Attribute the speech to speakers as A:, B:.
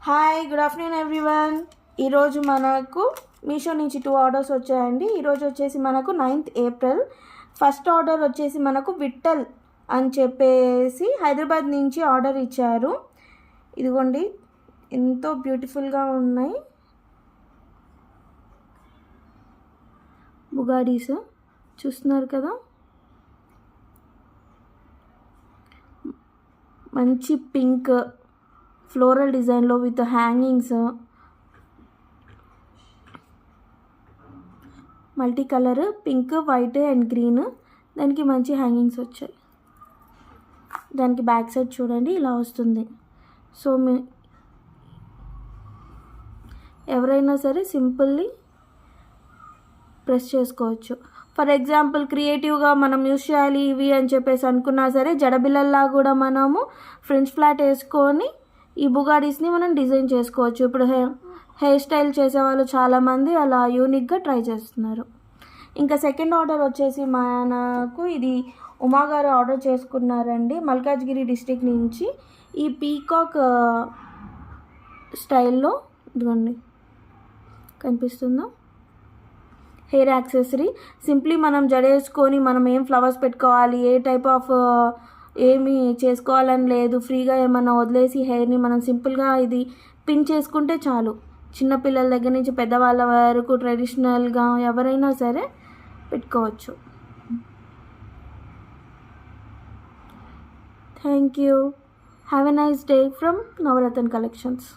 A: Hi, good afternoon everyone. ఈరోజు మనకు మీషో నుంచి 2 ఆర్డర్స్ వచ్చాయండి. ఈరోజు వచ్చేసి మనకు 9th ఏప్రిల్. ఫస్ట్ ఆర్డర్ వచ్చేసి మనకు విట్టల్ అని చెప్పేసి హైదరాబాద్ నుంచి ఆర్డర్ ఇచ్చారు. ఇదిగోండి, ఎంతో బ్యూటిఫుల్గా ఉన్నాయి బుగాడీస్, చూస్తున్నారు కదా. మంచి పింక్ ఫ్లోరల్ డిజైన్లో with hangings, multi colour pink, white and green. దానికి మంచి హ్యాంగింగ్స్ వచ్చాయి. దానికి బ్యాక్ సైడ్ చూడండి, ఇలా వస్తుంది. సో ఎవరైనా సరే సింపుల్లీ ప్రెస్ చేసుకోవచ్చు. ఫర్ ఎగ్జాంపుల్ క్రియేటివ్గా మనం యూస్ చేయాలి ఇవి అని చెప్పేసి అనుకున్నా సరే, జడబిల్లల్లా కూడా మనము ఫ్రెంచ్ ఫ్లాట్ వేసుకొని ఈ బుగాడీస్ని మనం డిజైన్ చేసుకోవచ్చు. ఇప్పుడు హెయిర్ స్టైల్ చేసేవాళ్ళు చాలామంది అలా యూనిక్గా ట్రై చేస్తున్నారు. ఇంకా సెకండ్ ఆర్డర్ వచ్చేసి మనకు ఇది ఉమా గారు ఆర్డర్ చేసుకున్నారండి, మల్కాజ్గిరి డిస్ట్రిక్ట్ నుంచి. ఈ పీకాక్ స్టైల్లో ఇదిగోండి కనిపిస్తుందో హెయిర్ యాక్సెసరీ. సింప్లీ మనం జడేసుకొని మనం ఏం ఫ్లవర్స్ పెట్టుకోవాలి, ఏ టైప్ ఆఫ్ ఏమి చేసుకోవాలని లేదు, ఫ్రీగా ఏమన్నా వదిలేసి హెయిర్ని మనం సింపుల్గా ఇది పిన్ చేసుకుంటే చాలు. చిన్నపిల్లల దగ్గర నుంచి పెద్దవాళ్ళ వరకు ట్రెడిషనల్గా ఎవరైనా సరే పెట్టుకోవచ్చు. Thank you. Have a nice day from Navaratna collections.